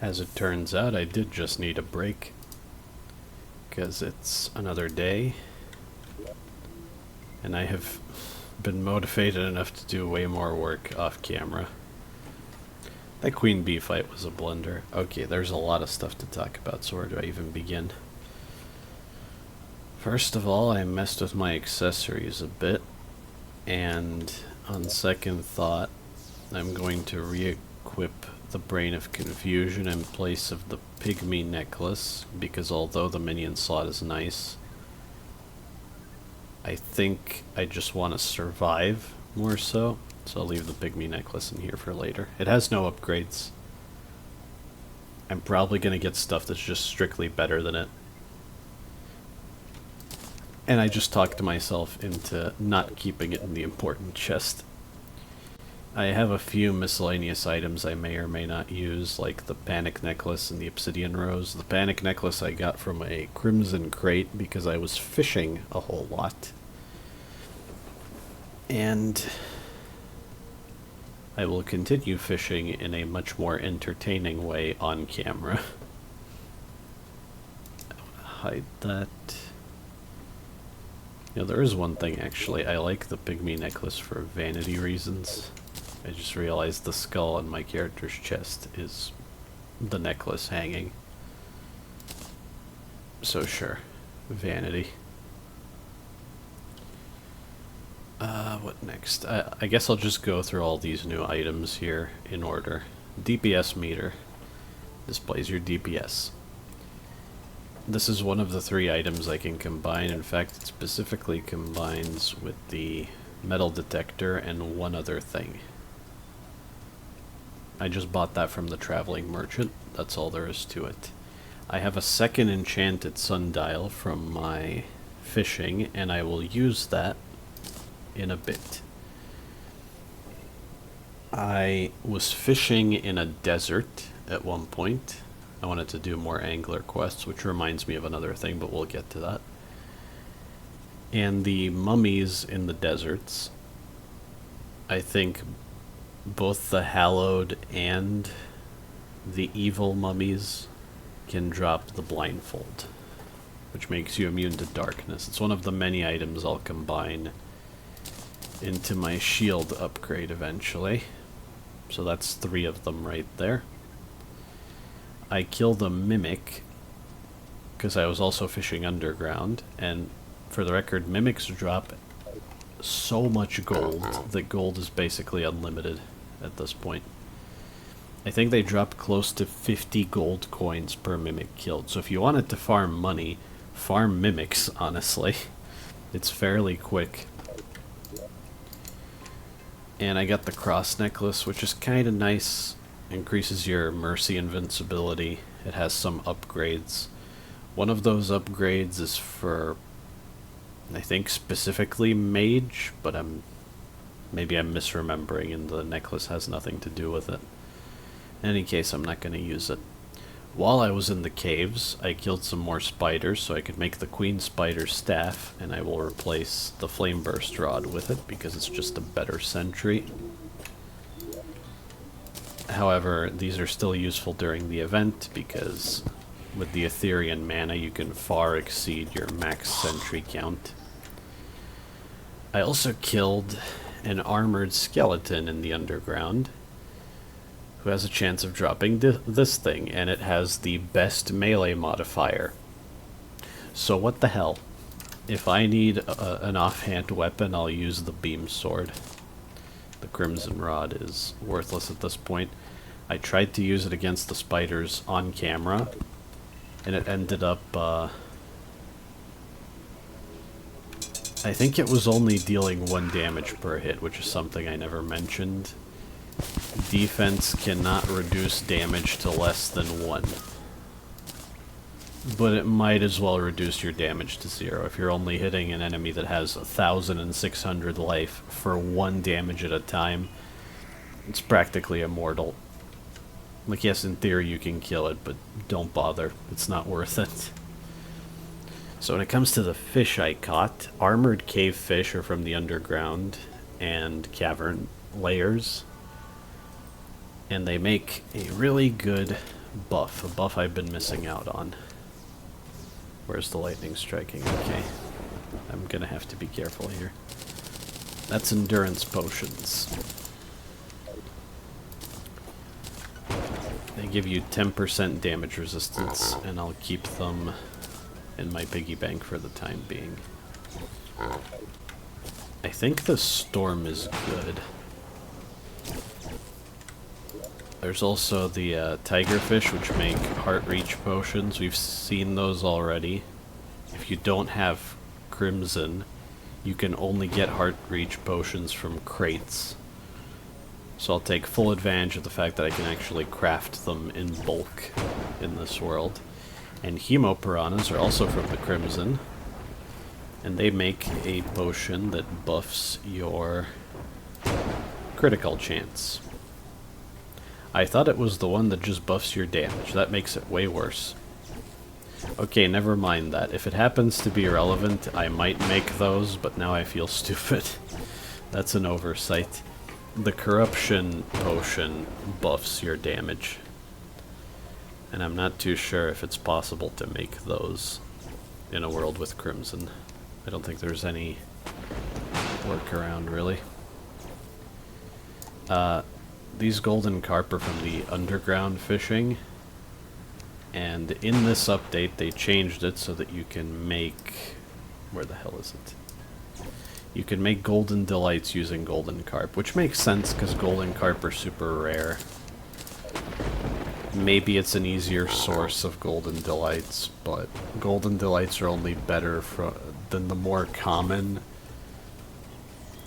As it turns out, I did just need a break, because it's another day, and I have been motivated enough to do way more work off camera. That queen bee fight was a blunder. Okay, there's a lot of stuff to talk about, so where do I even begin? First of all, I messed with my accessories a bit, and on second thought, I'm going to re-equip the Brain of Confusion in place of the Pygmy Necklace, because although the minion slot is nice, I think I just want to survive more so I'll leave the Pygmy Necklace in here for later. It has no upgrades. I'm probably going to get stuff that's just strictly better than it. And I just talked myself into not keeping it in the important chest. I have a few miscellaneous items I may or may not use, like the Panic Necklace and the Obsidian Rose. The Panic Necklace I got from a Crimson Crate because I was fishing a whole lot. And I will continue fishing in a much more entertaining way on camera. Hide that. You know, there is one thing actually. I like the Pygmy Necklace for vanity reasons. I just realized the skull on my character's chest is the necklace hanging. So sure, vanity. What next? I guess I'll just go through all these new items here in order. DPS meter displays your DPS. This is one of the 3 items I can combine. In fact, it specifically combines with the metal detector and one other thing. I just bought that from the traveling merchant. That's all there is to it. I have a second enchanted sundial from my fishing, and I will use that in a bit. I was fishing in a desert at one point. I wanted to do more angler quests, which reminds me of another thing, but we'll get to that. And the mummies in the deserts, I think both the hallowed and the evil mummies can drop the blindfold, which makes you immune to darkness. It's one of the many items I'll combine into my shield upgrade eventually. So that's 3 of them right there. I killed a mimic because I was also fishing underground, and for the record, mimics drop so much gold that gold is basically unlimited at this point. I think they drop close to 50 gold coins per mimic killed. So if you wanted to farm money, farm mimics, honestly. It's fairly quick. And I got the cross necklace, which is kind of nice. Increases your mercy invincibility. It has some upgrades. One of those upgrades is for, I think, specifically mage, but maybe I'm misremembering and the necklace has nothing to do with it. In any case, I'm not going to use it. While I was in the caves, I killed some more spiders so I could make the queen spider staff, and I will replace the flame burst rod with it because it's just a better sentry. However, these are still useful during the event because with the Etherean mana you can far exceed your max sentry count. I also killed an armored skeleton in the underground who has a chance of dropping this thing, and it has the best melee modifier. So what the hell? If I need an offhand weapon, I'll use the beam sword. The Crimson Rod is worthless at this point. I tried to use it against the spiders on camera, and it ended up, I think it was only dealing 1 damage per hit, which is something I never mentioned. Defense cannot reduce damage to less than 1. But it might as well reduce your damage to 0. If you're only hitting an enemy that has 1,600 life for 1 damage at a time, it's practically immortal. Like, yes, in theory you can kill it, but don't bother. It's not worth it. So when it comes to the fish I caught, armored cave fish are from the underground and cavern layers. And they make a really good buff, a buff I've been missing out on. Where's the lightning striking? Okay. I'm gonna have to be careful here. That's endurance potions. They give you 10% damage resistance, and I'll keep them in my piggy bank for the time being. I think the storm is good. There's also the tigerfish, which make heart reach potions. We've seen those already. If you don't have crimson, you can only get heart reach potions from crates. So I'll take full advantage of the fact that I can actually craft them in bulk in this world. And hemopiranhas are also from the crimson. And they make a potion that buffs your critical chance. I thought it was the one that just buffs your damage. That makes it way worse. Okay, never mind that. If it happens to be relevant, I might make those, but now I feel stupid. That's an oversight. The corruption potion buffs your damage. And I'm not too sure if it's possible to make those in a world with crimson. I don't think there's any workaround, really. These golden carp are from the underground fishing. And in this update, they changed it so that you can make... Where the hell is it? You can make golden delights using golden carp, which makes sense because golden carp are super rare. Maybe it's an easier source of golden delights, but golden delights are only better than the more common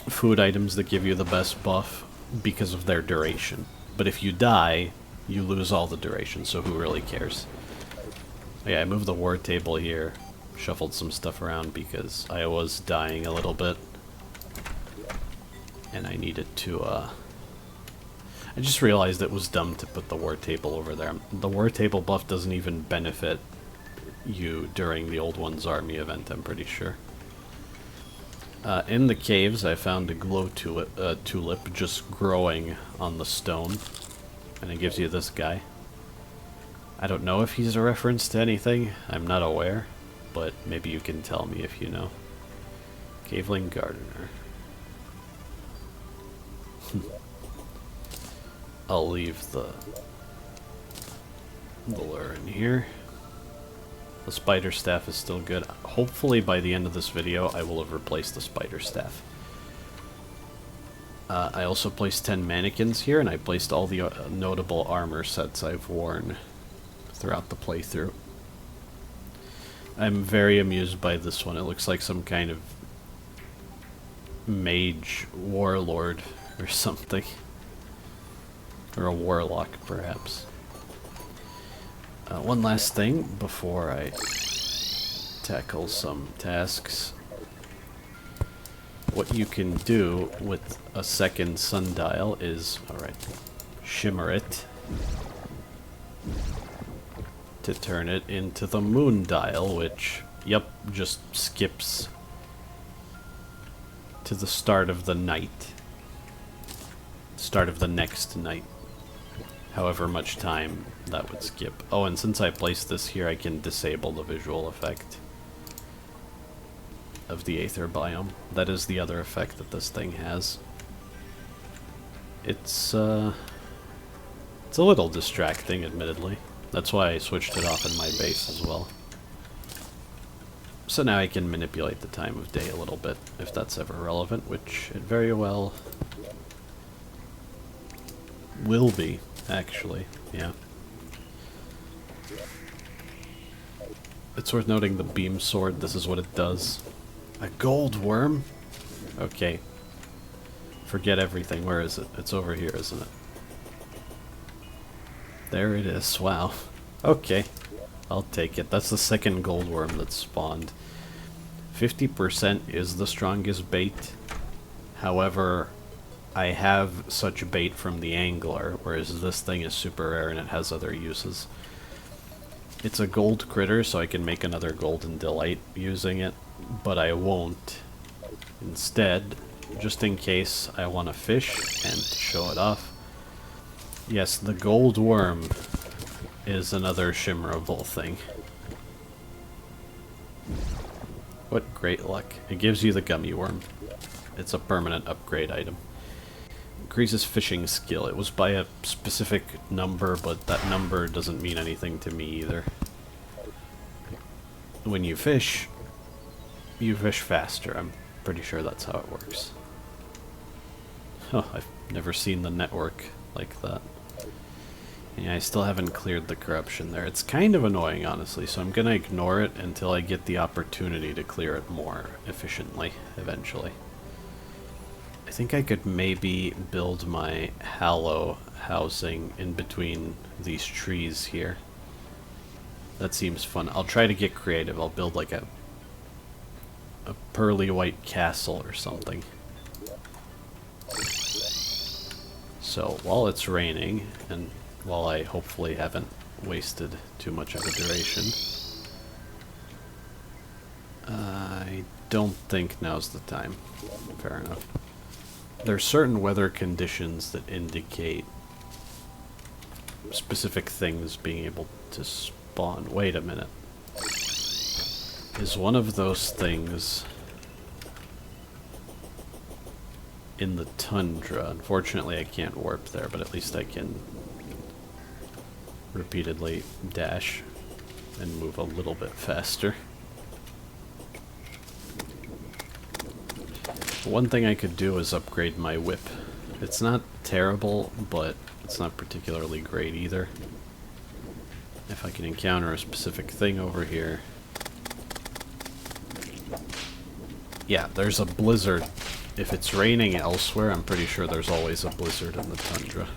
food items that give you the best buff because of their duration. But if you die, you lose all the duration, so who really cares? Yeah, I moved the war table here, shuffled some stuff around because I was dying a little bit. And I needed to, I just realized it was dumb to put the war table over there. The war table buff doesn't even benefit you during the Old One's Army event, I'm pretty sure. In the caves, I found a glow tulip just growing on the stone. And it gives you this guy. I don't know if he's a reference to anything. I'm not aware. But maybe you can tell me if you know. Caveling Gardener. I'll leave the lure in here. The spider staff is still good. Hopefully by the end of this video I will have replaced the spider staff. I also placed 10 mannequins here, and I placed all the notable armor sets I've worn throughout the playthrough. I'm very amused by this one. It looks like some kind of mage warlord or something. Or a warlock, perhaps. One last thing before I tackle some tasks. What you can do with a second sundial is, alright, shimmer it to turn it into the moon dial, which, yep, just skips to the start of the night. Start of the next night. However much time that would skip. Oh, and since I placed this here, I can disable the visual effect of the Aether biome. That is the other effect that this thing has. It's a little distracting, admittedly. That's why I switched it off in my base as well. So now I can manipulate the time of day a little bit, if that's ever relevant, which it very well will be, actually, yeah. It's worth noting the beam sword, this is what it does. A gold worm? Okay. Forget everything, where is it? It's over here, isn't it? There it is, wow. Okay, I'll take it. That's the second gold worm that's spawned. 50% is the strongest bait. However, I have such bait from the angler, whereas this thing is super rare and it has other uses. It's a gold critter, so I can make another golden delight using it, but I won't. Instead, just in case I want to fish and to show it off. Yes, the gold worm is another shimmerable thing. What great luck. It gives you the gummy worm. It's a permanent upgrade item. Increases fishing skill. It was by a specific number, but that number doesn't mean anything to me either. When you fish faster. I'm pretty sure that's how it works. Oh, I've never seen the network like that. Yeah, I still haven't cleared the corruption there. It's kind of annoying, honestly, so I'm gonna ignore it until I get the opportunity to clear it more efficiently, eventually. I think I could maybe build my hallow housing in between these trees here. That seems fun. I'll try to get creative. I'll build like a pearly white castle or something. So while it's raining, and while I hopefully haven't wasted too much of a duration, I don't think now's the time. Fair enough. There's certain weather conditions that indicate specific things being able to spawn. Wait a minute. Is one of those things in the tundra? Unfortunately, I can't warp there, but at least I can repeatedly dash and move a little bit faster. One thing I could do is upgrade my whip. It's not terrible, but it's not particularly great either. If I can encounter a specific thing over here. Yeah, there's a blizzard. If it's raining elsewhere, I'm pretty sure there's always a blizzard in the tundra.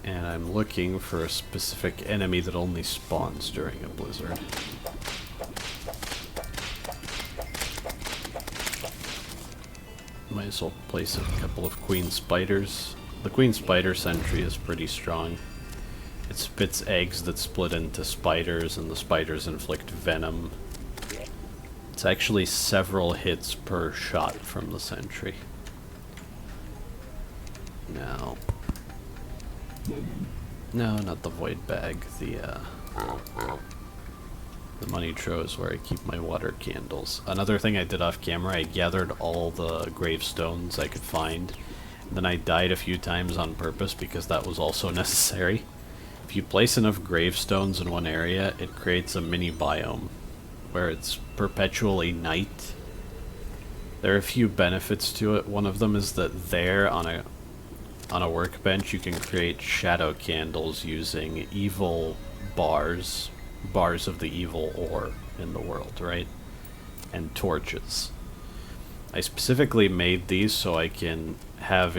And I'm looking for a specific enemy that only spawns during a blizzard. Might as well place a couple of queen spiders. The queen spider sentry is pretty strong. It spits eggs that split into spiders, and the spiders inflict venom. It's actually several hits per shot from the sentry. Now... No, not the void bag. The money trove is where I keep my water candles. Another thing I did off camera, I gathered all the gravestones I could find. And then I died a few times on purpose because that was also necessary. If you place enough gravestones in one area, it creates a mini biome where it's perpetually night. There are a few benefits to it. One of them is that there on a workbench you can create shadow candles using evil bars of the evil ore in the world, right? And torches. I specifically made these so I can have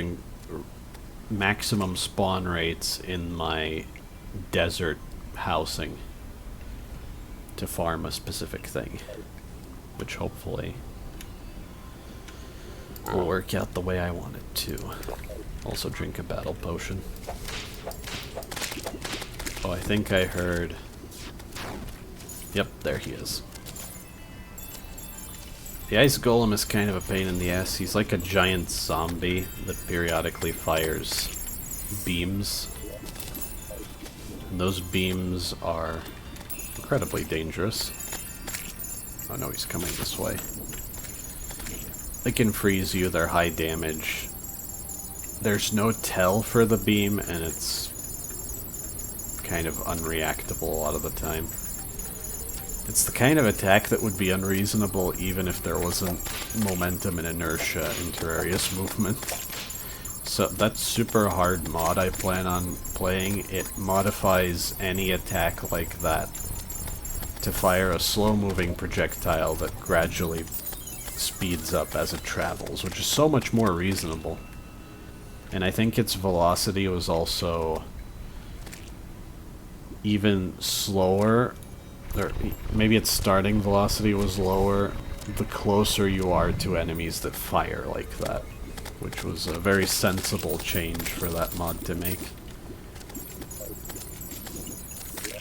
maximum spawn rates in my desert housing to farm a specific thing, which hopefully will work out the way I want it to. Also drink a battle potion. Oh, I think I heard... Yep, there he is. The ice golem is kind of a pain in the ass. He's like a giant zombie that periodically fires beams. And those beams are incredibly dangerous. Oh no, he's coming this way. They can freeze you, they're high damage. There's no tell for the beam, and it's kind of unreactable a lot of the time. It's the kind of attack that would be unreasonable even if there wasn't momentum and inertia in Terraria's movement. So that super hard mod I plan on playing, it modifies any attack like that to fire a slow-moving projectile that gradually speeds up as it travels, which is so much more reasonable. And I think its velocity was also even slower, or maybe its starting velocity was lower the closer you are to enemies that fire like that, which was a very sensible change for that mod to make.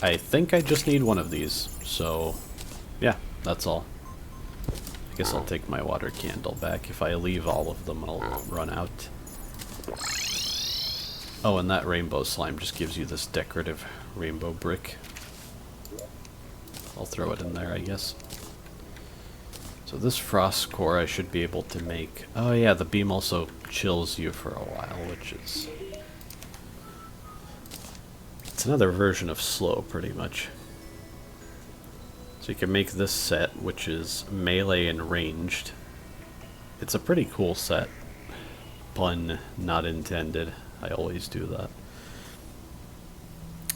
I think I just need one of these, so yeah, that's all. I guess I'll take my water candle back. If I leave all of them, I'll run out. Oh, and that rainbow slime just gives you this decorative rainbow brick. I'll throw it in there, I guess. So this frost core I should be able to make. Oh yeah, the beam also chills you for a while, which is... it's another version of slow, pretty much. So you can make this set, which is melee and ranged. It's a pretty cool set. Pun not intended. I always do that.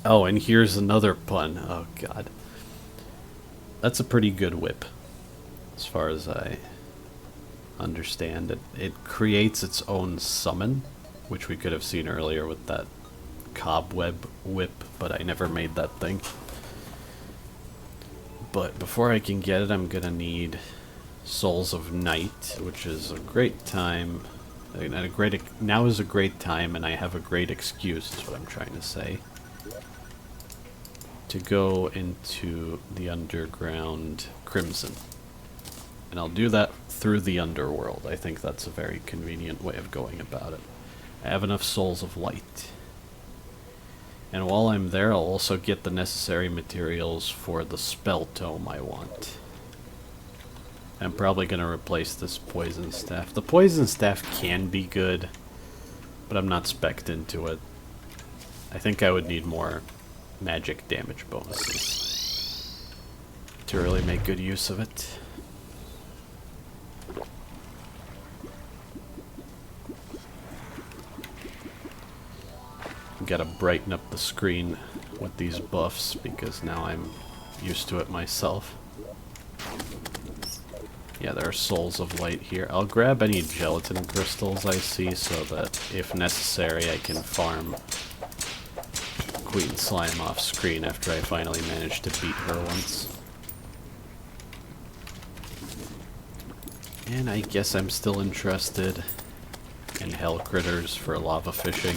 Oh, and here's another pun. Oh god. That's a pretty good whip, as far as I understand it. It creates its own summon, which we could have seen earlier with that cobweb whip, but I never made that thing. But before I can get it, I'm gonna need Souls of Night, which is a great time. Now is a great time, and I have a great excuse, is what I'm trying to say, to go into the underground Crimson. And I'll do that through the underworld. I think that's a very convenient way of going about it. I have enough Souls of Light. And while I'm there, I'll also get the necessary materials for the spell tome I want. I'm probably going to replace this poison staff. The poison staff can be good, but I'm not spec'd into it. I think I would need more magic damage bonuses to really make good use of it. Gotta brighten up the screen with these buffs because now I'm used to it myself. Yeah, there are Souls of Light here. I'll grab any gelatin crystals I see so that, if necessary, I can farm Queen Slime off screen after I finally manage to beat her once. And I guess I'm still interested in hell critters for lava fishing.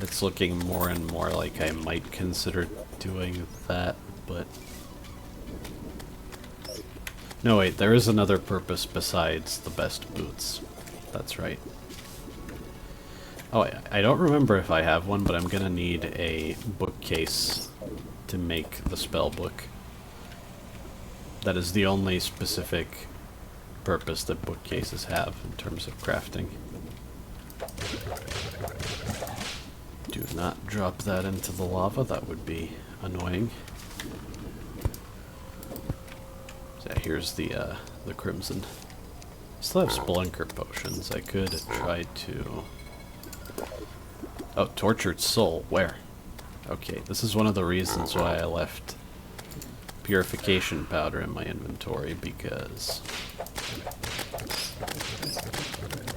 It's looking more and more like I might consider doing that, but... no, wait, there is another purpose besides the best boots. That's right. Oh, I don't remember if I have one, but I'm gonna need a bookcase to make the spell book. That is the only specific purpose that bookcases have in terms of crafting. Do not drop that into the lava, that would be annoying. Yeah, here's the Crimson. Still have Spelunker potions. I could try to... oh, Tortured Soul. Where? Okay, this is one of the reasons why I left Purification Powder in my inventory, because...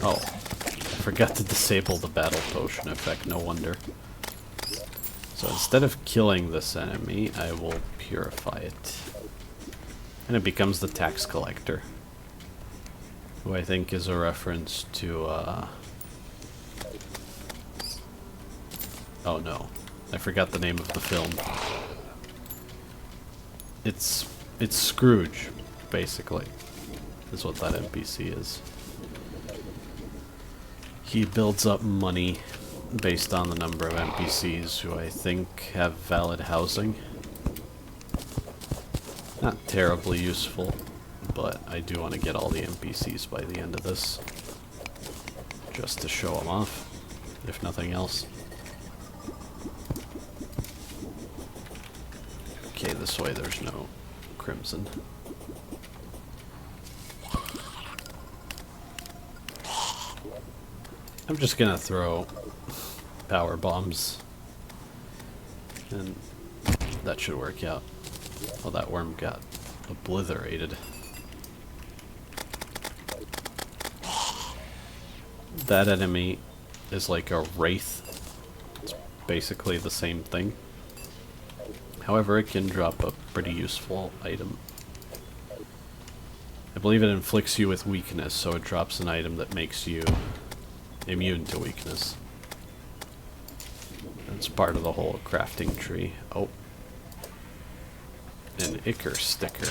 oh, I forgot to disable the Battle Potion effect, no wonder. So instead of killing this enemy, I will purify it. And it becomes the Tax Collector, who I think is a reference to, oh no, I forgot the name of the film. It's Scrooge, basically, is what that NPC is. He builds up money based on the number of NPCs who I think have valid housing. Not terribly useful, but I do want to get all the NPCs by the end of this, just to show them off, if nothing else. Okay, this way there's no Crimson. I'm just gonna throw power bombs, and that should work out. Oh, that worm got obliterated. That enemy is like a wraith. It's basically the same thing. However, it can drop a pretty useful item. I believe it inflicts you with weakness, so it drops an item that makes you immune to weakness. That's part of the whole crafting tree. Oh. An Ichor sticker.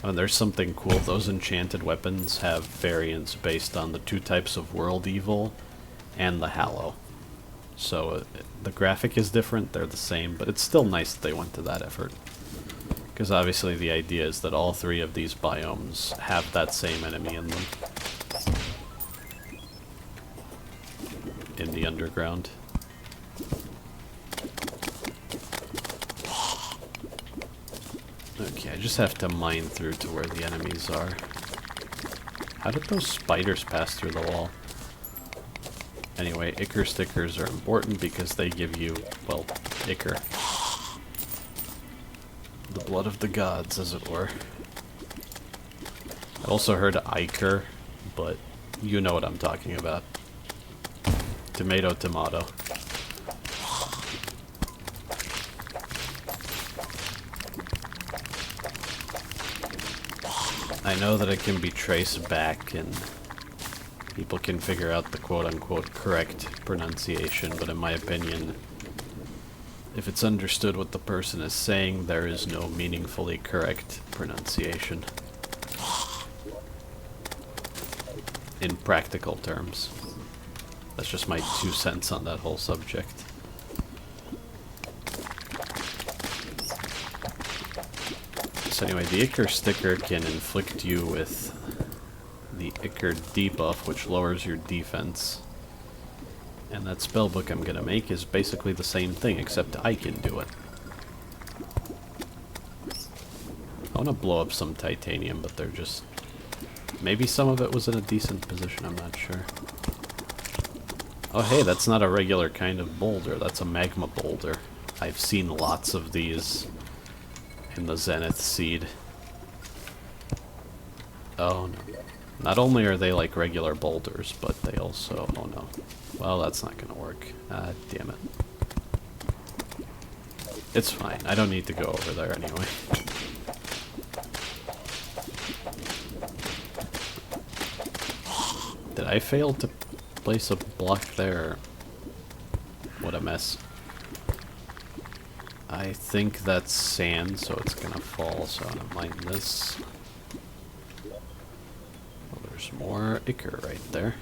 Oh, there's something cool. Those enchanted weapons have variants based on the two types of world evil and the Hallow. So the graphic is different, they're the same, but it's still nice that they went to that effort. Because obviously the idea is that all three of these biomes have that same enemy in them. In the underground. Okay, I just have to mine through to where the enemies are. How did those spiders pass through the wall? Anyway, Ichor stickers are important because they give you, well, Ichor. The blood of the gods, as it were. I also heard Ichor, but you know what I'm talking about. Tomato, tomato. I know that it can be traced back and people can figure out the quote-unquote correct pronunciation, but in my opinion, if it's understood what the person is saying, there is no meaningfully correct pronunciation. In practical terms. That's just my 2 cents on that whole subject. So anyway, the Ichor sticker can inflict you with the Ichor debuff, which lowers your defense. And that spellbook I'm gonna make is basically the same thing, except I can do it. I wanna blow up some titanium, but they're just... Maybe some of it was in a decent position, I'm not sure. Oh hey, that's not a regular kind of boulder, that's a magma boulder. I've seen lots of these in the Zenith Seed. Oh no. Not only are they like regular boulders, but they also... Oh no. Well, that's not gonna work. Ah, damn it. It's fine. I don't need to go over there anyway. Did I fail to place a block there? What a mess. I think that's sand, so it's gonna fall, so I'm gonna mine this. Well, there's more Ichor right there.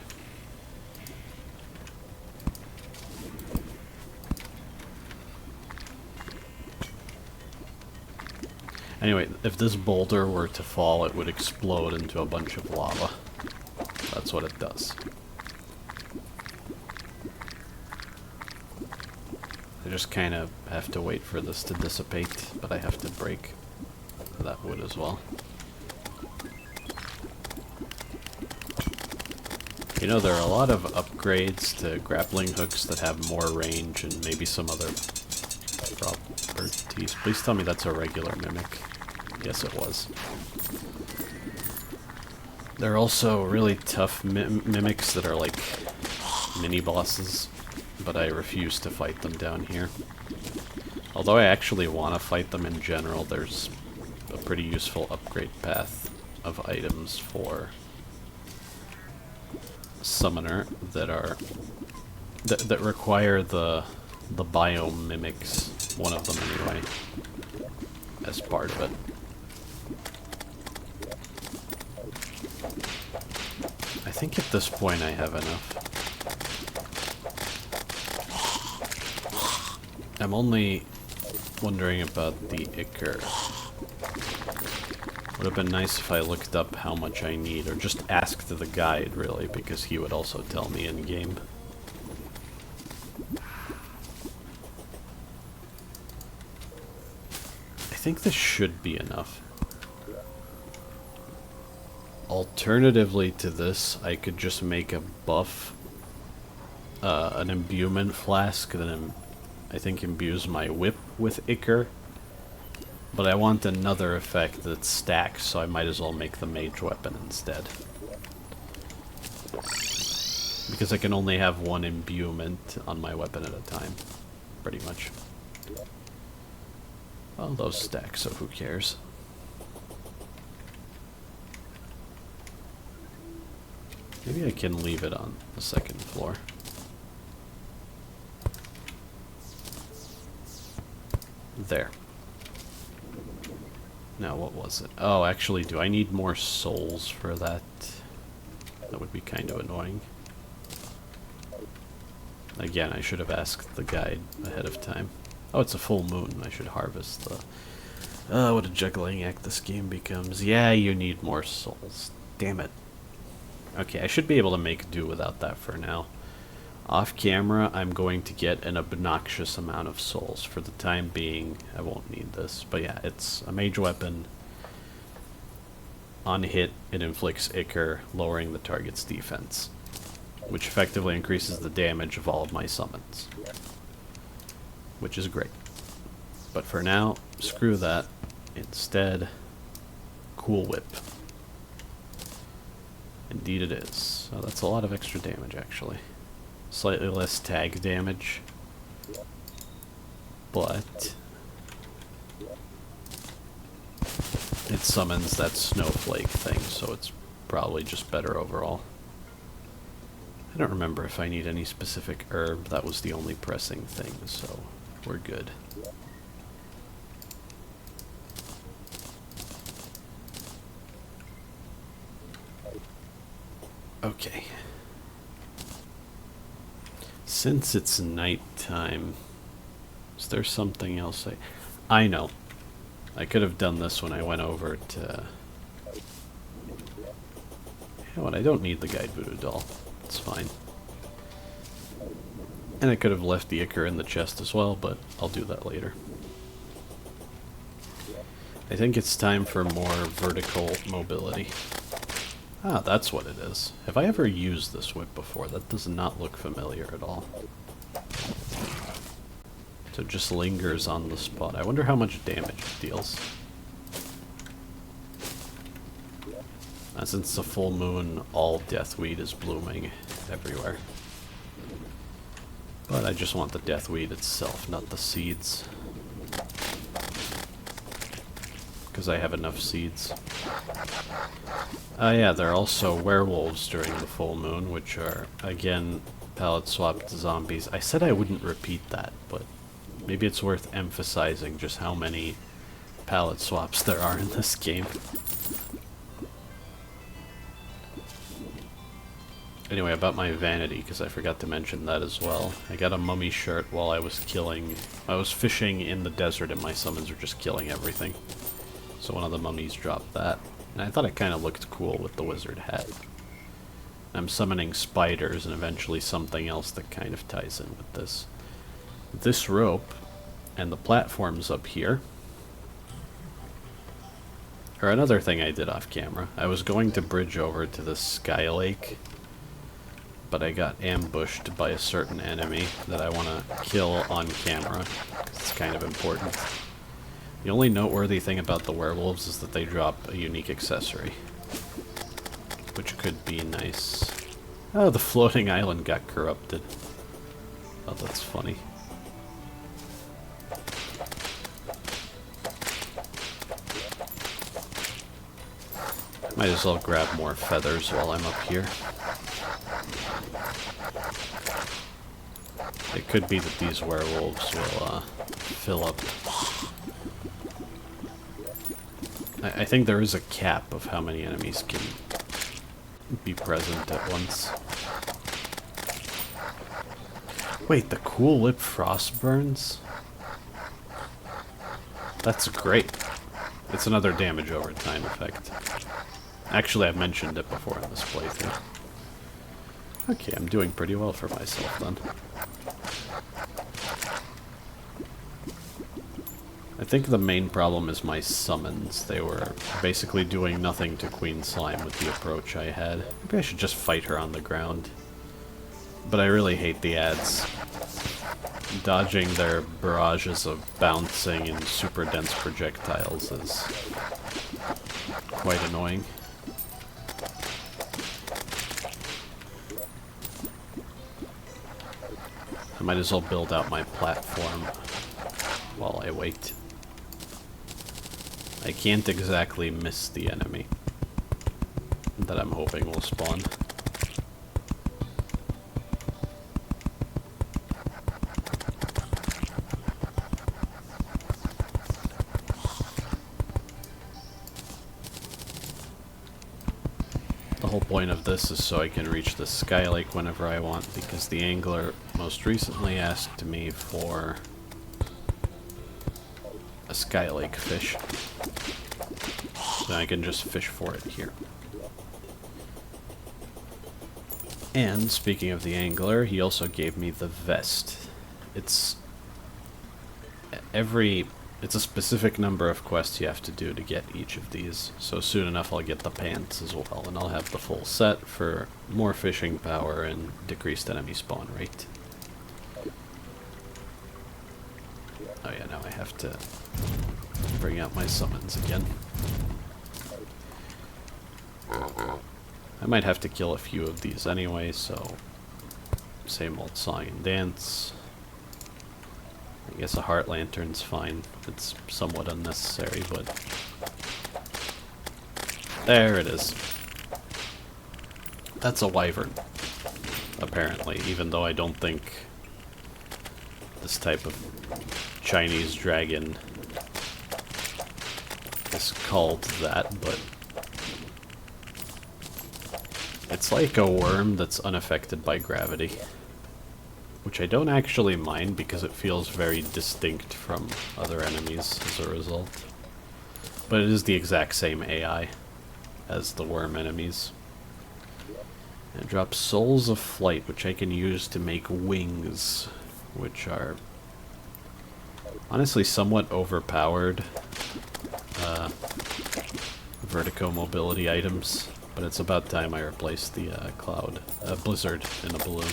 Anyway, if this boulder were to fall, it would explode into a bunch of lava. That's what it does. I just kind of have to wait for this to dissipate, but I have to break that wood as well. You know, there are a lot of upgrades to grappling hooks that have more range and maybe some other properties. Please tell me that's a regular mimic. Yes, it was. There are also really tough mimics that are like mini-bosses, but I refuse to fight them down here. Although I actually want to fight them in general, there's a pretty useful upgrade path of items for Summoner that are that require the biome mimics, one of them anyway, as part of it. I think at this point I have enough. I'm only wondering about the Ichor. Would have been nice if I looked up how much I need, or just asked the guide, really, because he would also tell me in-game. I think this should be enough. Alternatively to this, I could just make a buff, an imbuement flask that I think imbues my whip with Ichor. But I want another effect that stacks, so I might as well make the mage weapon instead. Because I can only have one imbuement on my weapon at a time, pretty much. Well, those stack, so who cares? Maybe I can leave it on the second floor. There. Now, what was it? Oh, actually, do I need more souls for that? That would be kind of annoying. Again, I should have asked the guide ahead of time. Oh, it's a full moon. I should harvest the... what a juggling act this game becomes. Yeah, you need more souls. Damn it. Okay, I should be able to make do without that for now. Off camera, I'm going to get an obnoxious amount of souls. For the time being, I won't need this. But yeah, it's a mage weapon. On hit, it inflicts Ichor, lowering the target's defense, which effectively increases the damage of all of my summons, which is great. But for now, screw that. Instead, Cool Whip. Indeed it is. Oh, that's a lot of extra damage, actually. Slightly less tag damage, but it summons that snowflake thing, so it's probably just better overall. I don't remember if I need any specific herb. That was the only pressing thing, so we're good. Okay. Since it's nighttime, is there something else I know. I could have done this when I went over to... You know what, I don't need the guide voodoo doll. It's fine. And I could have left the Ichor in the chest as well, but I'll do that later. I think it's time for more vertical mobility. Ah, that's what it is. Have I ever used this whip before? That does not look familiar at all. So it just lingers on the spot. I wonder how much damage it deals. Since it's a full moon, all deathweed is blooming everywhere. But I just want the deathweed itself, not the seeds. Because I have enough seeds. Yeah, there are also werewolves during the full moon, which are, again, palette swapped zombies. I said I wouldn't repeat that, but maybe it's worth emphasizing just how many palette swaps there are in this game. Anyway, about my vanity, because I forgot to mention that as well. I got a mummy shirt while I was fishing in the desert and my summons were just killing everything. So one of the mummies dropped that. And I thought it kind of looked cool with the wizard hat. I'm summoning spiders and eventually something else that kind of ties in with this. This rope and the platforms up here are another thing I did off camera. I was going to bridge over to the sky lake, but I got ambushed by a certain enemy that I want to kill on camera, 'cause it's kind of important. The only noteworthy thing about the werewolves is that they drop a unique accessory, which could be nice. Oh, the floating island got corrupted. Oh, that's funny. Might as well grab more feathers while I'm up here. It could be that these werewolves will fill up. I think there is a cap of how many enemies can be present at once. Wait, the Cool Whip frost burns? That's great. It's another damage over time effect. Actually, I've mentioned it before in this playthrough. Okay, I'm doing pretty well for myself then. I think the main problem is my summons. They were basically doing nothing to Queen Slime with the approach I had. Maybe I should just fight her on the ground. But I really hate the ads. Dodging their barrages of bouncing and super dense projectiles is quite annoying. I might as well build out my platform while I wait. I can't exactly miss the enemy that I'm hoping will spawn. The whole point of this is so I can reach the Sky Lake whenever I want, because the angler most recently asked me for a Sky Lake fish. So I can just fish for it here. And speaking of the angler, he also gave me the vest. It's a specific number of quests you have to do to get each of these. So soon enough I'll get the pants as well, and I'll have the full set for more fishing power and decreased enemy spawn rate. Oh yeah, now I have to bring out my summons again. I might have to kill a few of these anyway, so same old song and dance. I guess a heart lantern's fine. It's somewhat unnecessary, but there it is. That's a wyvern, apparently, even though I don't think this type of Chinese dragon is called that, but it's like a worm that's unaffected by gravity, which I don't actually mind because it feels very distinct from other enemies as a result. But it is the exact same AI as the worm enemies. And it drops Souls of Flight, which I can use to make wings, which are honestly somewhat overpowered vertigo mobility items. But it's about time I replace the blizzard in a balloon.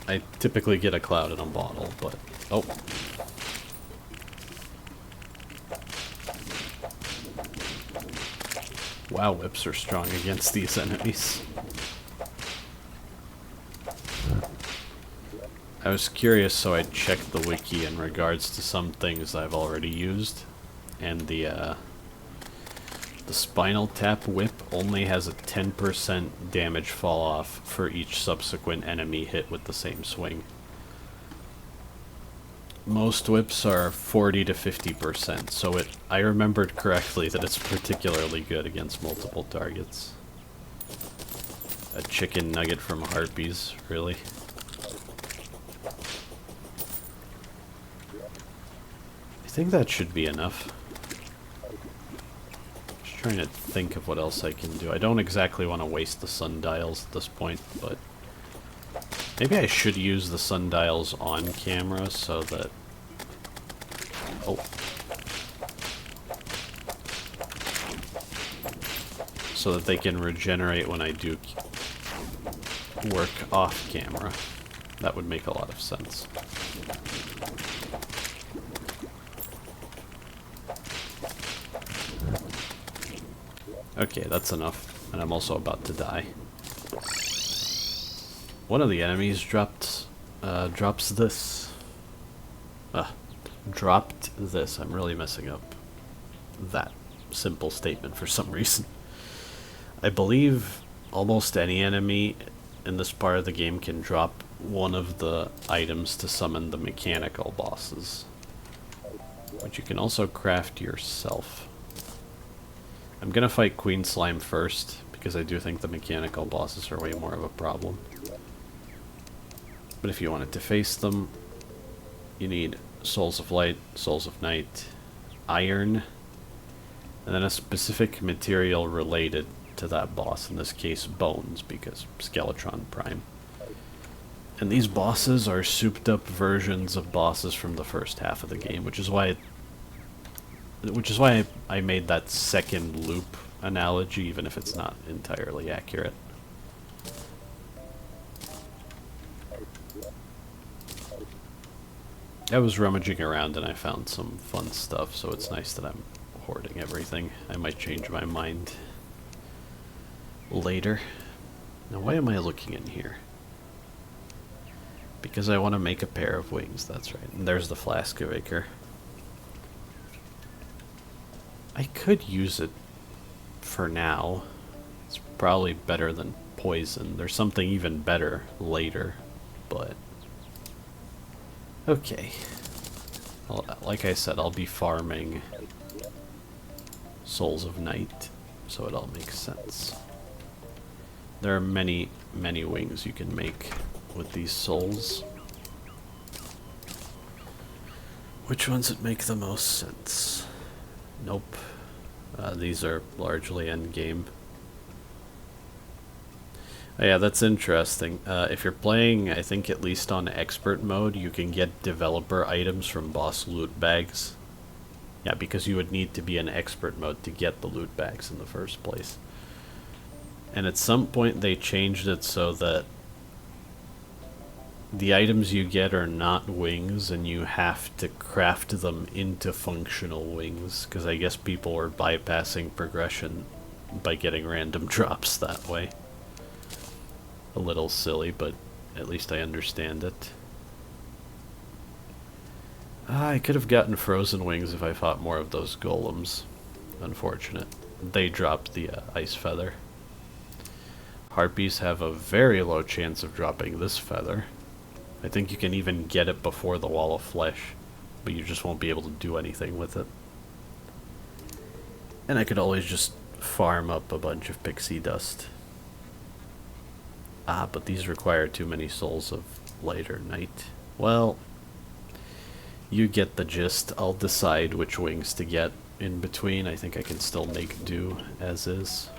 I typically get a cloud in a bottle, but... oh. Wow, whips are strong against these enemies. I was curious, so I checked the wiki in regards to some things I've already used. And the Spinal Tap Whip only has a 10% damage fall off for each subsequent enemy hit with the same swing. Most whips are 40 to 50%, so I remembered correctly that it's particularly good against multiple targets. A chicken nugget from harpies, really? I think that should be enough. Trying to think of what else I can do. I don't exactly want to waste the sundials at this point, but maybe I should use the sundials on camera so that... oh. So that they can regenerate when I do work off camera. That would make a lot of sense. Okay, that's enough, and I'm also about to die. One of the enemies drops this. Dropped this. I'm really messing up that simple statement for some reason. I believe almost any enemy in this part of the game can drop one of the items to summon the mechanical bosses, which you can also craft yourself. I'm gonna fight Queen Slime first, because I do think the mechanical bosses are way more of a problem. But if you wanted to face them, you need Souls of Light, Souls of Night, Iron, and then a specific material related to that boss, in this case Bones, because Skeletron Prime. And these bosses are souped up versions of bosses from the first half of the game, which is why I made that second loop analogy, even if it's not entirely accurate. I was rummaging around and I found some fun stuff, so it's nice that I'm hoarding everything. I might change my mind later. Now, why am I looking in here? Because I want to make a pair of wings, that's right. And there's the Flask of Ichor. I could use it for now. It's probably better than poison. There's something even better later, but... okay. Well, like I said, I'll be farming souls of night, so it all makes sense. There are many, many wings you can make with these souls. Which ones would make the most sense? Nope. These are largely endgame. Oh, yeah, that's interesting. If you're playing, I think at least on expert mode, you can get developer items from boss loot bags. Yeah, because you would need to be in expert mode to get the loot bags in the first place. And at some point they changed it so that the items you get are not wings, and you have to craft them into functional wings, because I guess people were bypassing progression by getting random drops that way. A little silly, but at least I understand it. I could have gotten frozen wings if I fought more of those golems. Unfortunate. They dropped the ice feather. Harpies have a very low chance of dropping this feather. I think you can even get it before the wall of flesh, but you just won't be able to do anything with it. And I could always just farm up a bunch of pixie dust. Ah, but these require too many souls of light or night. Well, you get the gist. I'll decide which wings to get in between. I think I can still make do as is.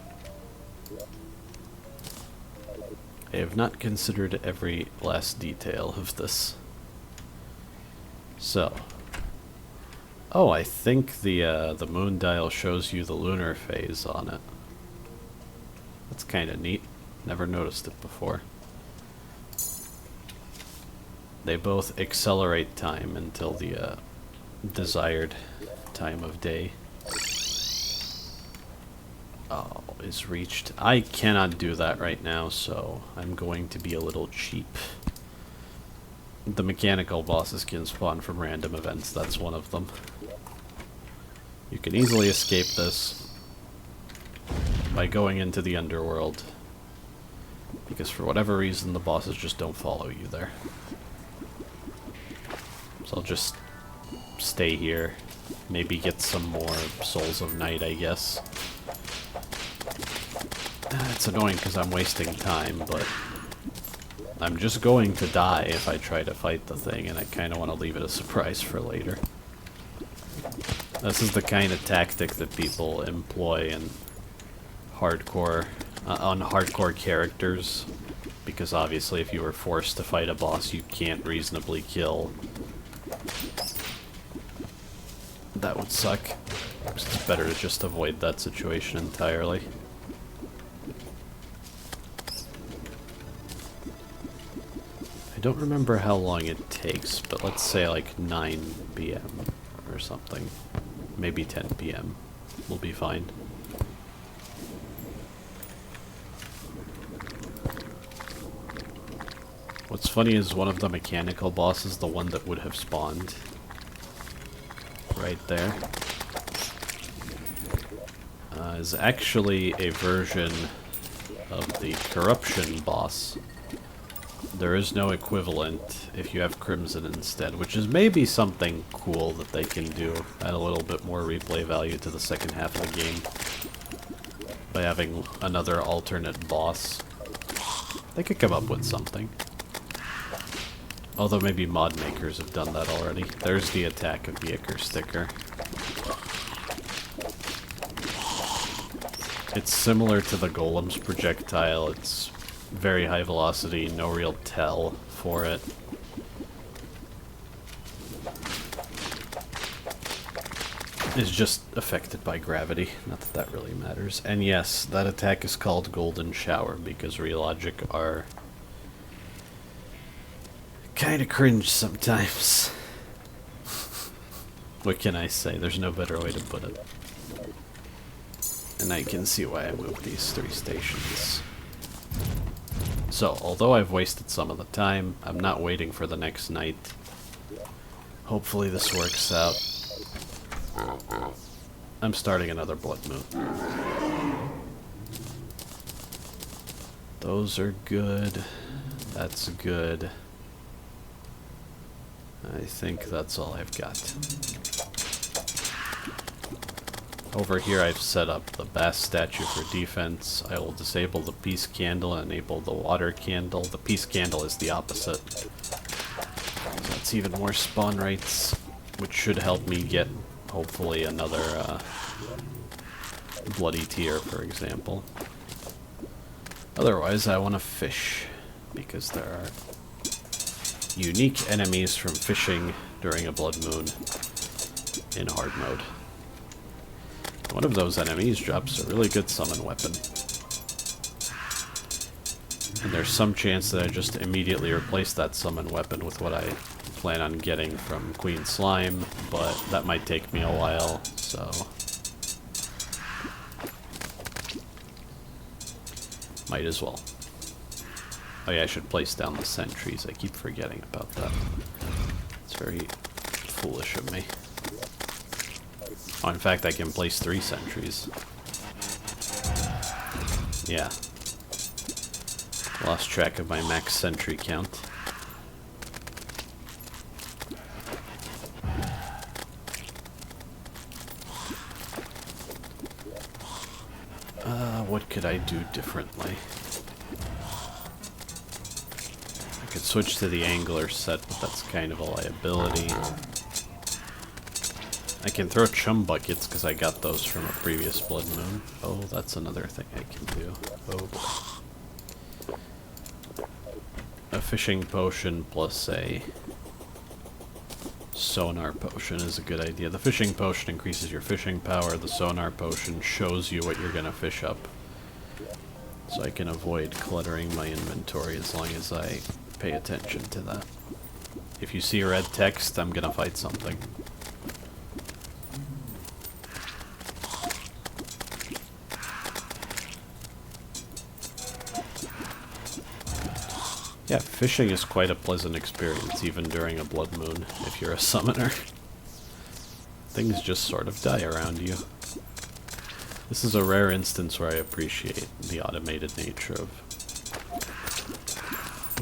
I have not considered every last detail of this. So. Oh, I think the moon dial shows you the lunar phase on it. That's kind of neat. Never noticed it before. They both accelerate time until the desired time of day is reached. I cannot do that right now, so I'm going to be a little cheap. The mechanical bosses can spawn from random events. That's one of them. You can easily escape this by going into the underworld, because for whatever reason the bosses just don't follow you there. So I'll just stay here, maybe get some more souls of night, I guess. It's annoying because I'm wasting time, but I'm just going to die if I try to fight the thing, and I kind of want to leave it a surprise for later. This is the kind of tactic that people employ in hardcore, on hardcore characters, because obviously if you were forced to fight a boss you can't reasonably kill, that would suck. It's better to just avoid that situation entirely. I don't remember how long it takes, but let's say like 9 p.m. or something. Maybe 10 p.m. We'll be fine. What's funny is one of the mechanical bosses, the one that would have spawned right there, is actually a version of the corruption boss. There is no equivalent if you have Crimson instead, which is maybe something cool that they can do, add a little bit more replay value to the second half of the game by having another alternate boss. They could come up with something. Although maybe mod makers have done that already. There's the attack of the Ichor sticker. It's similar to the Golem's projectile. It's very high velocity, no real tell for it. It's just affected by gravity. Not that that really matters. And yes, that attack is called Golden Shower because Realogic are kind of cringe sometimes. What can I say? There's no better way to put it. And I can see why I moved these 3 stations. So, although I've wasted some of the time, I'm not waiting for the next night. Hopefully this works out. I'm starting another blood moon. Those are good. That's good. I think that's all I've got. Over here I've set up the bass statue for defense. I will disable the peace candle and enable the water candle. The peace candle is the opposite. So that's even more spawn rights, which should help me get, hopefully, another bloody tear, for example. Otherwise, I want to fish, because there are unique enemies from fishing during a blood moon in hard mode. One of those enemies drops a really good summon weapon. And there's some chance that I just immediately replace that summon weapon with what I plan on getting from Queen Slime, but that might take me a while, so... might as well. Oh yeah, I should place down the sentries. I keep forgetting about that. It's very foolish of me. Oh, in fact, I can place 3 sentries. Yeah. Lost track of my max sentry count. What could I do differently? I could switch to the angler set, but that's kind of a liability. I can throw chum buckets because I got those from a previous blood moon. Oh, that's another thing I can do. Oh boy. A fishing potion plus a sonar potion is a good idea. The fishing potion increases your fishing power. The sonar potion shows you what you're going to fish up. So I can avoid cluttering my inventory as long as I pay attention to that. If you see red text, I'm going to fight something. Yeah, fishing is quite a pleasant experience, even during a blood moon, if you're a summoner. Things just sort of die around you. This is a rare instance where I appreciate the automated nature of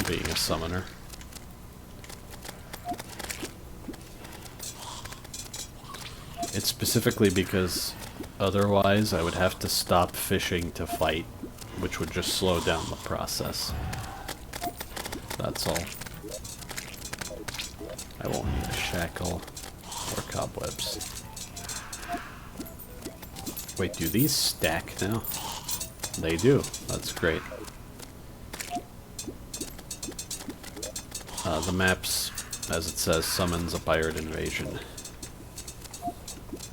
being a summoner. It's specifically because otherwise I would have to stop fishing to fight, which would just slow down the process. That's all. I won't need a shackle or cobwebs. Wait, do these stack now? They do. That's great. The maps, as it says, summons a pirate invasion.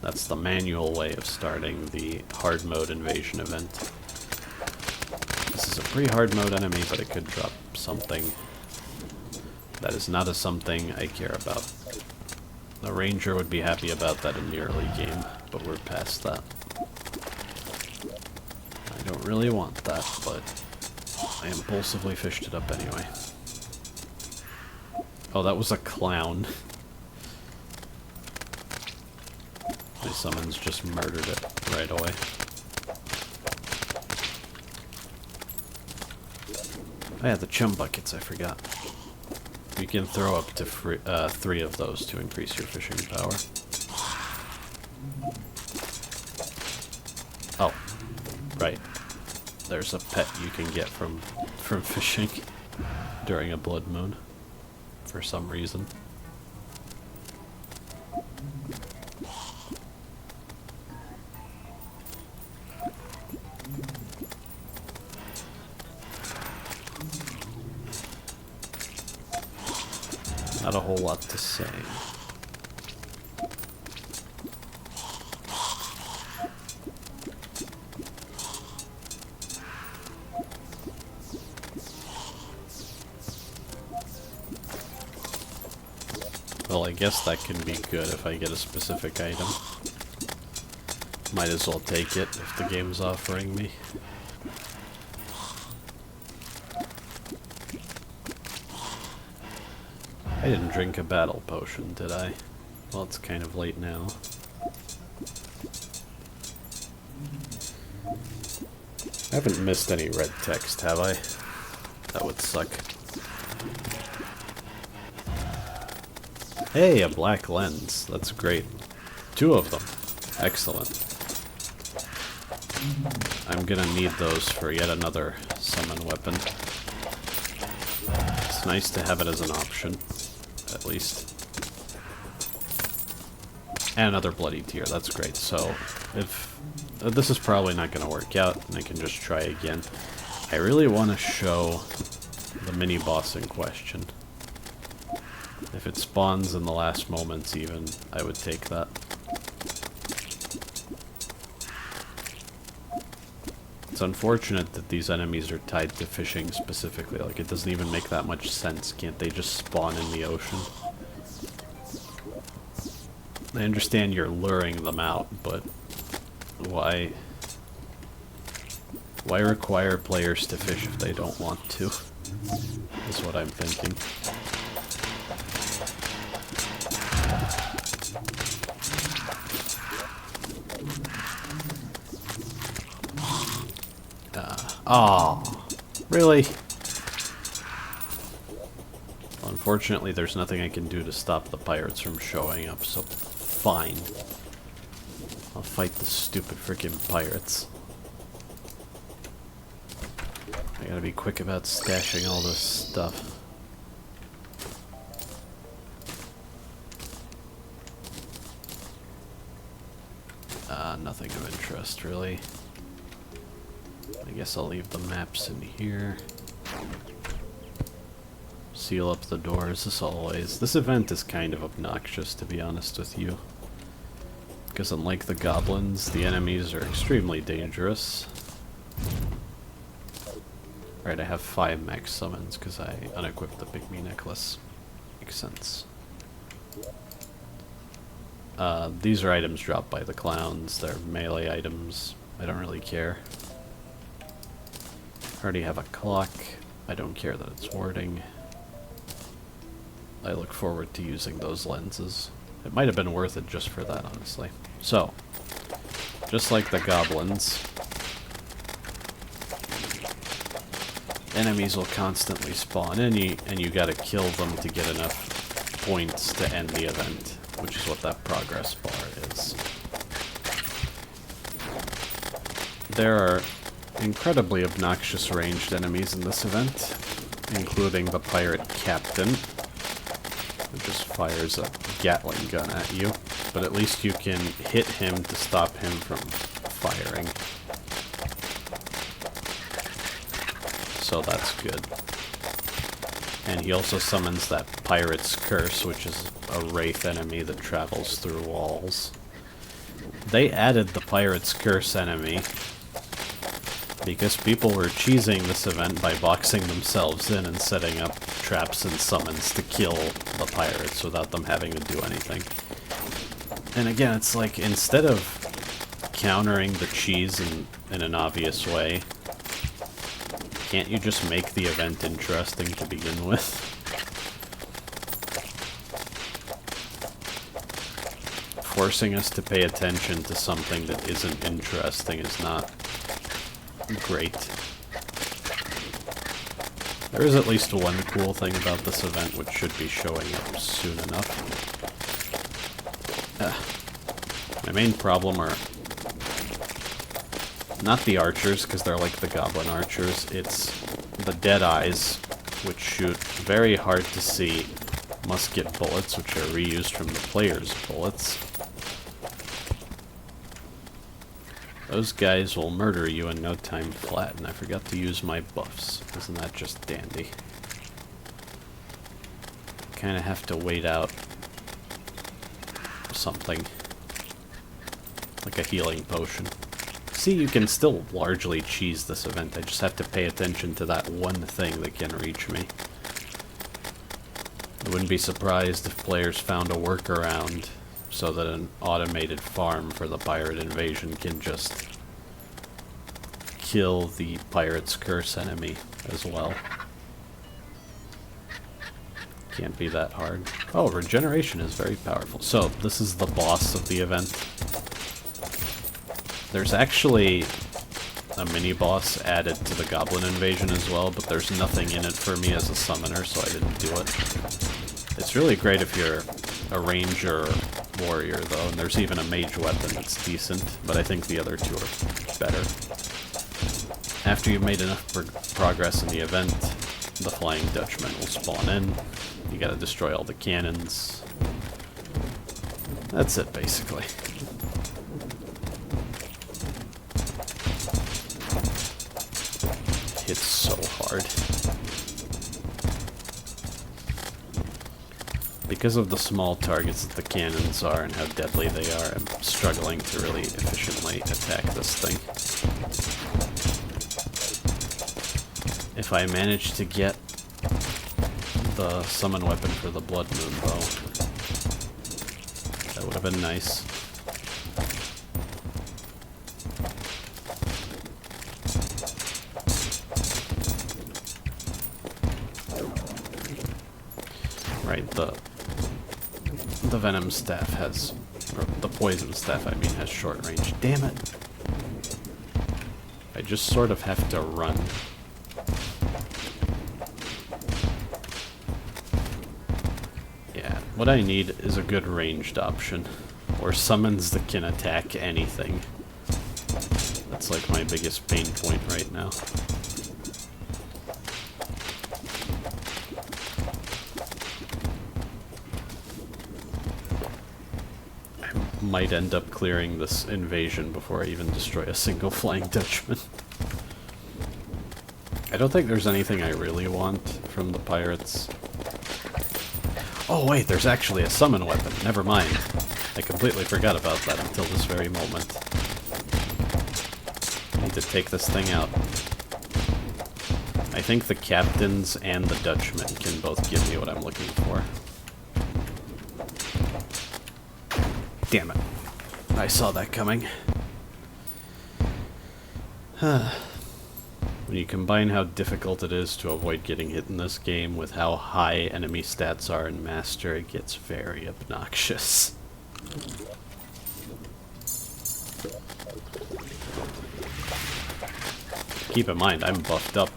That's the manual way of starting the hard mode invasion event. This is a pretty hard mode enemy, but it could drop something. That is not a something I care about. The ranger would be happy about that in the early game, but we're past that. I don't really want that, but I impulsively fished it up anyway. Oh, that was a clown. My summons just murdered it right away. Oh yeah, the chum buckets, I forgot. You can throw up to 3 of those to increase your fishing power. Oh, right. There's a pet you can get from fishing during a blood moon, for some reason. Not a whole lot to say. Well, I guess that can be good if I get a specific item. Might as well take it if the game's offering me. I didn't drink a battle potion, did I? Well, it's kind of late now. I haven't missed any red text, have I? That would suck. Hey, a black lens. That's great. 2 of them. Excellent. I'm gonna need those for yet another summon weapon. It's nice to have it as an option, at least. And another bloody tear, that's great. So, if this is probably not gonna work out, and I can just try again. I really want to show the mini-boss in question. If it spawns in the last moments even, I would take that. It's unfortunate that these enemies are tied to fishing specifically. Like, it doesn't even make that much sense. Can't they just spawn in the ocean? I understand you're luring them out, but why require players to fish if they don't want to? Is what I'm thinking. Oh, really? Well, unfortunately, there's nothing I can do to stop the pirates from showing up, so fine. I'll fight the stupid freaking pirates. I gotta be quick about stashing all this stuff. Nothing of interest, really. I guess I'll leave the maps in here. Seal up the doors, as always. This event is kind of obnoxious, to be honest with you. Because unlike the goblins, the enemies are extremely dangerous. Right, I have 5 max summons because I unequipped the pygmy necklace. Makes sense. These are items dropped by the clowns. They're melee items. I don't really care. I already have a clock. I don't care that it's warding. I look forward to using those lenses. It might have been worth it just for that, honestly. So, just like the goblins, enemies will constantly spawn in, and you gotta kill them to get enough points to end the event, which is what that progress bar is. There are incredibly obnoxious ranged enemies in this event, including the pirate captain, who just fires a Gatling gun at you, but at least you can hit him to stop him from firing. So that's good. And he also summons that Pirate's Curse, which is a wraith enemy that travels through walls. They added the Pirate's Curse enemy because people were cheesing this event by boxing themselves in and setting up traps and summons to kill the pirates without them having to do anything. And again, it's like, instead of countering the cheese in an obvious way, can't you just make the event interesting to begin with? Forcing us to pay attention to something that isn't interesting is not great. There is at least one cool thing about this event which should be showing up soon enough. My main problem are not the archers, because they're like the goblin archers. It's the dead eyes, which shoot very hard to see musket bullets, which are reused from the player's bullets. Those guys will murder you in no time flat, and I forgot to use my buffs. Isn't that just dandy? Kinda have to wait out something. Like a healing potion. See, you can still largely cheese this event. I just have to pay attention to that one thing that can reach me. I wouldn't be surprised if players found a workaround so that an automated farm for the pirate invasion can just kill the Pirate's Curse enemy as well. Can't be that hard. Oh, regeneration is very powerful. So, this is the boss of the event. There's actually a mini-boss added to the Goblin Invasion as well, but there's nothing in it for me as a summoner, so I didn't do it. It's really great if you're a ranger warrior though, and there's even a mage weapon that's decent, but I think the other two are better. After you've made enough progress in the event, the Flying Dutchman will spawn in. You gotta destroy all the cannons. That's it, basically. Hits so hard. Because of the small targets that the cannons are and how deadly they are, I'm struggling to really efficiently attack this thing. If I manage to get the summon weapon for the Blood Moon, though, that would have been nice. Right, the Venom Staff has, or the Poison Staff, I mean, has short range. Damn it! I just sort of have to run. What I need is a good ranged option, or summons that can attack anything. That's like my biggest pain point right now. I might end up clearing this invasion before I even destroy a single Flying Dutchman. I don't think there's anything I really want from the pirates. Oh wait, there's actually a summon weapon. Never mind. I completely forgot about that until this very moment. I need to take this thing out. I think the captains and the Dutchmen can both give me what I'm looking for. Damn it. I saw that coming. When you combine how difficult it is to avoid getting hit in this game with how high enemy stats are in Master, it gets very obnoxious. Keep in mind, I'm buffed up.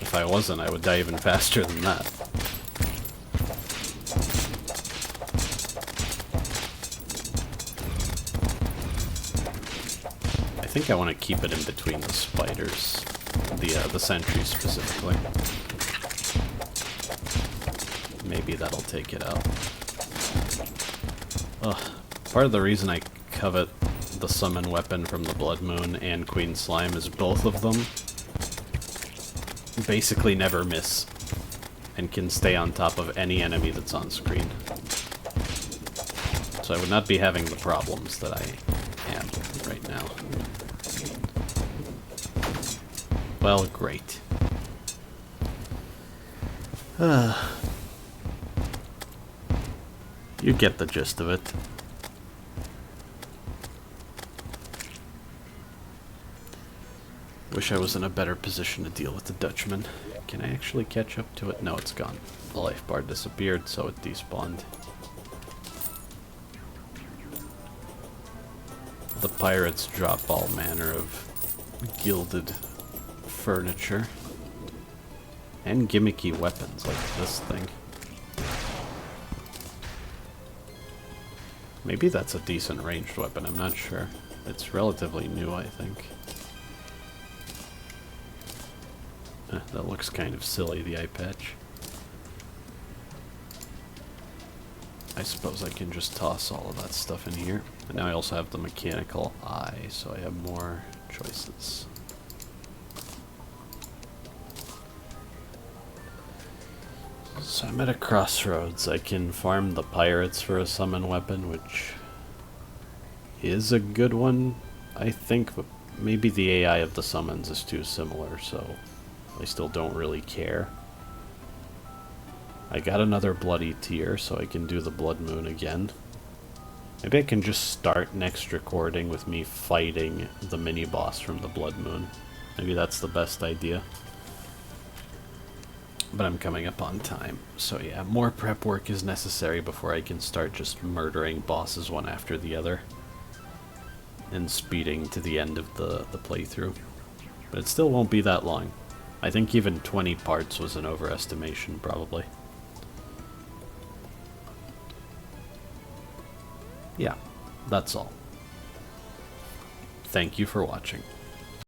If I wasn't, I would die even faster than that. I think I want to keep it in between the spiders. The sentries specifically. Maybe that'll take it out. Part of the reason I covet the summon weapon from the Blood Moon and Queen Slime is both of them basically never miss and can stay on top of any enemy that's on screen. So I would not be having the problems that I am right now. Well, great. You get the gist of it. Wish I was in a better position to deal with the Dutchman. Can I actually catch up to it? No, it's gone. The life bar disappeared, so it despawned. The pirates drop all manner of gilded furniture and gimmicky weapons like this thing. Maybe that's a decent ranged weapon, I'm not sure. It's relatively new, I think. That looks kind of silly, the eye patch. I suppose I can just toss all of that stuff in here. And now I also have the mechanical eye, so I have more choices. So I'm at a crossroads. I can farm the pirates for a summon weapon, which is a good one, I think, but maybe the AI of the summons is too similar, so I still don't really care. I got another bloody tier, so I can do the Blood Moon again. Maybe I can just start next recording with me fighting the mini-boss from the Blood Moon. Maybe that's the best idea. But I'm coming up on time, so yeah, more prep work is necessary before I can start just murdering bosses one after the other. And speeding to the end of the playthrough. But it still won't be that long. I think even 20 parts was an overestimation, probably. Yeah, that's all. Thank you for watching.